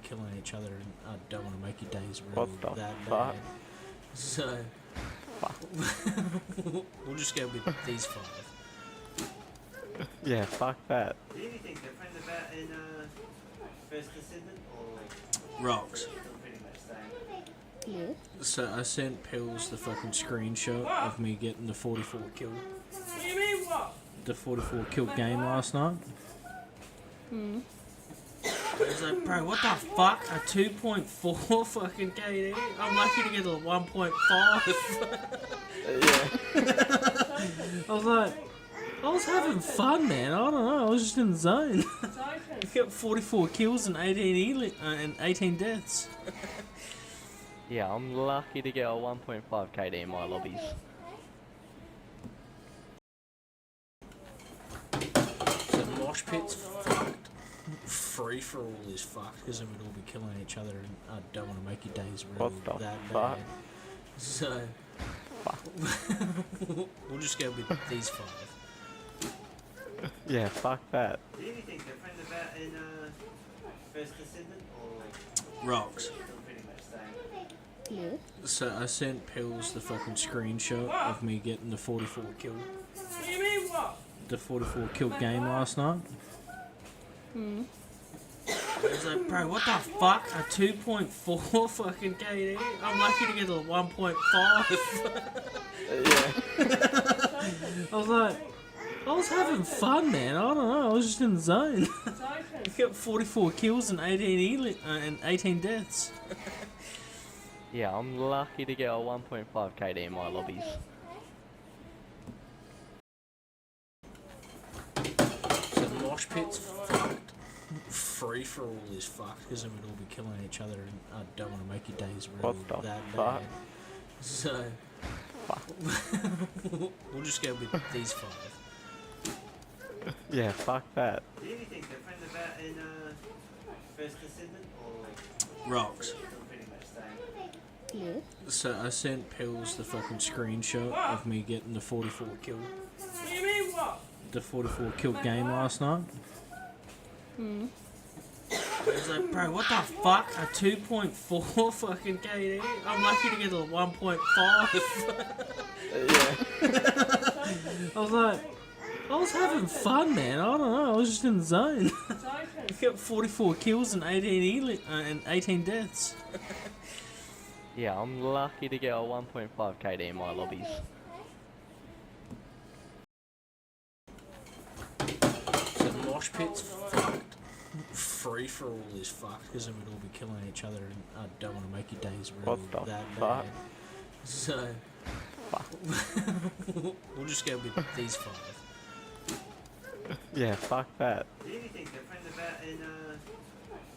killing each other, and I don't want to make your days really What the that fuck? bad. So we'll just go with these 5. Yeah, fuck that. Is there anything different about in First Descendant or Rocks. still pretty much the same? So I sent Pills the fucking screenshot of me getting the 44 kill. What do you mean what? The 44 kill game last night. I was like, bro, what the fuck? A 2.4 fucking KD? I'm lucky to get a 1.5. Yeah. I was like, I was having fun, man. I don't know. I was just in the zone. It's open. Got 44 kills and 18 deaths. Yeah, I'm lucky to get a 1.5 KD in my lobbies. The mosh pit's fucked. Free for all is fucked because then we'd all be killing each other, and I don't want to make your days really What the that fuck? bad. So we'll just go with these 5. Yeah, fuck that. Is there anything different about in First Descendant or Rocks. still pretty much the same? So I sent Pills the fucking screenshot of me getting the 44 kill. What do you mean what? The 44 kill game last night. I was like, bro, what the fuck? A 2.4 fucking KD? I'm lucky to get a 1.5. Yeah. I was like, I was having fun, man. I don't know. I was just in the zone. It's open. Got 44 kills and 18 deaths. Yeah, I'm lucky to get a 1.5 KD in my lobbies. The mosh pit's fucked. Free for all is fucked because then we'd all be killing each other, and I don't want to make your days really What the that fuck? bad. So we'll just go with these 5. Yeah, fuck that. Is there anything different about in First Descendant or Rocks. still pretty much the same? So I sent Pills the fucking screenshot of me getting the 44 kill. What do you mean what? The 44 kill game last night. I was like, bro, what the fuck? A 2.4 fucking KD? I'm lucky to get a 1.5. Yeah. I was like, I was having fun, man. I don't know. I was just in the zone. It's open. Got 44 kills and 18 deaths. Yeah, I'm lucky to get a 1.5 KD in my lobbies. The mosh pit's fucked. Free for all is fucked because then we'd all be killing each other, and I don't want to make your days really What the that fuck? bad. So we'll just go with these 5. Yeah, fuck that. Is there anything different about in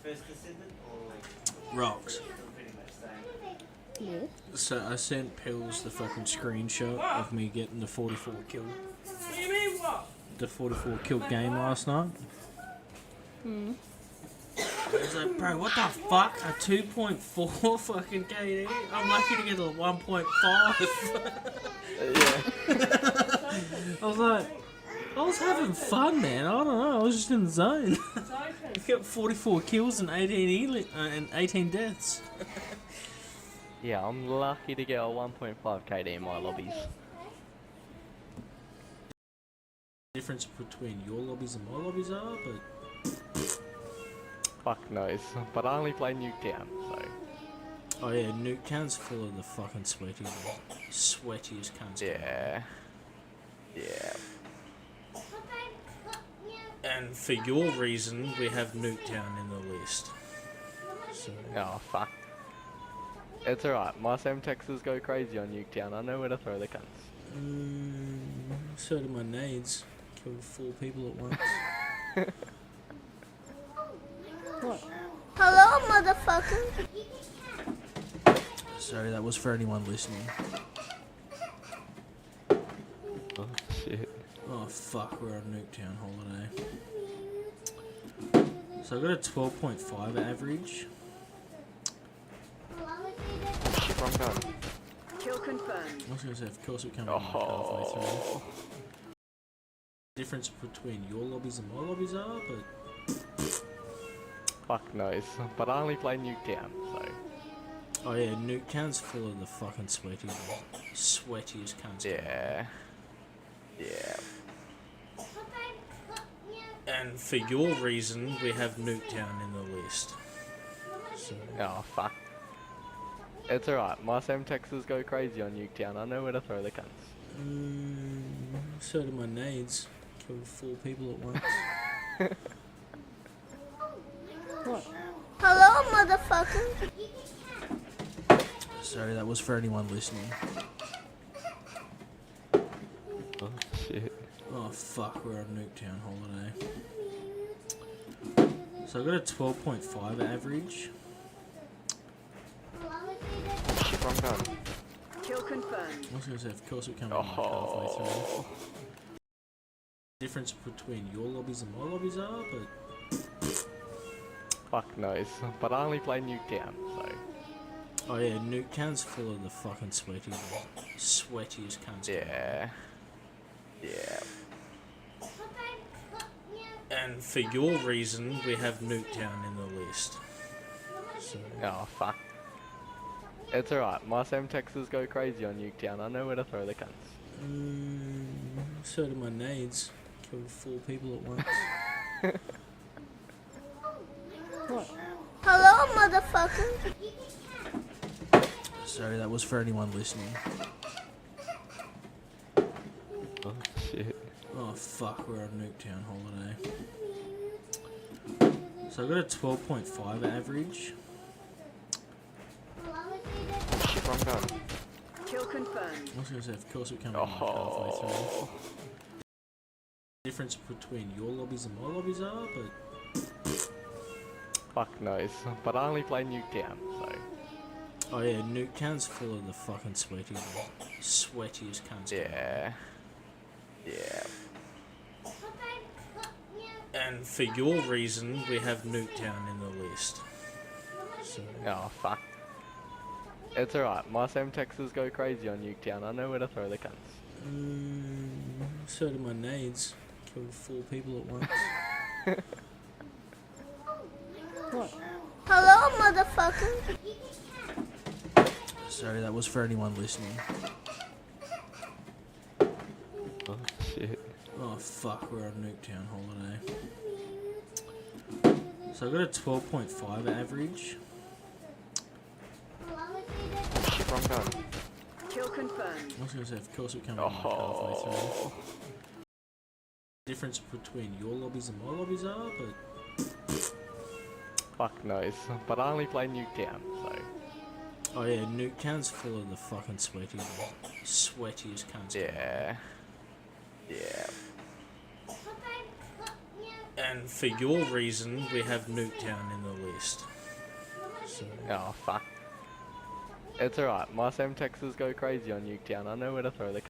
First Descendant or Rocks. still pretty much the same? So I sent Pills the fucking screenshot of me getting the 44 kill. What do you mean what? The 44 kill game last night. I was like, bro, what the fuck? A 2.4 fucking KD? I'm lucky to get a 1.5. Yeah. I was like, I was having fun, man. I don't know. I was just in the zone. It's open. Got 44 kills and 18 deaths. Yeah, I'm lucky to get a 1.5 KD in my lobbies. The difference between your lobbies and my lobbies are, but Fuck knows. But I only play Nuketown, so. oh yeah, Nuketown's full of the fucking sweatiest cunts. Yeah. Yeah. And for your reason, we have Nuketown in the list. So, Oh, fuck. It's alright, my Semtexes go crazy on Nuketown. I know where to throw the cunts. so do my nades. Killed 4 people at once. Hello, motherfucker. Sorry, that was for anyone listening. Oh, shit. Oh fuck, we're on Nuketown holiday. So I got a 12.5 average. Shit, wrong gun. Kill confirmed. I was gonna say, of course it can't be halfway through. Oh. Difference between your lobbies and my lobbies are, but Fuck knows, but I only play Nuketown, so. Oh yeah, Nuketown's full of the fucking sweatiest cunts. Yeah. Yeah. And for your reason, we have Nuketown in the list. So, Oh, fuck. It's alright, my Sam Texas go crazy on Nuketown. I know where to throw the cunts. so do my nades. Killed 4 people at once. Hello, motherfucker. Sorry, that was for anyone listening. Oh, shit. Oh fuck, we're on Nuketown holiday. So I got a 12.5 average. Wrong gun. Kill confirmed. I was gonna say, of course it came out halfway through. Oh. Difference between your lobbies and my lobbies are, but Fuck knows, but I only play Nuketown, so. oh yeah, Nuketown's full of the fucking sweatiest cunts. Yeah. Yeah. And for your reason, we have Nuketown in the list. So, Oh, fuck. It's alright, my Sam Texas go crazy on Nuketown. I know where to throw the cunts. so do my nades. Killed 4 people at once. Hello, motherfucker. Sorry, that was for anyone listening. Oh, shit. Oh fuck, we're on Nuketown holiday. So I got a 12.5 average. Wrong gun. Kill confirmed. I was gonna say, of course it came out halfway through. Oh. Difference between your lobbies and my lobbies are, but Fuck knows, but I only play Nuketown, so. oh yeah, Nuketown's full of the fucking sweatiest cunts. Yeah. Yeah. And for your reason, we have Nuketown in the list. So, Oh, fuck. It's alright, my Sam Texas go crazy on Nuketown. I know where to throw the cunts. so do my nades. Killed 4 people at once. Hello, motherfucker. Sorry, that was for anyone listening. Oh, shit. Oh fuck, we're on Nuketown holiday. So I got a 12.5 average. Wrong gun. Kill confirmed. I was gonna say, of course it came out halfway through. Oh. Difference between your lobbies and my lobbies are, but Fuck knows, but I only play Nuketown, so. oh yeah, Nuketown's full of the fucking sweatiest cunts. Yeah. Yeah. And for your reason, we have Nuketown in the list. So, Oh, fuck. It's alright, my Sam Texas go crazy on Nuketown. I know where to throw the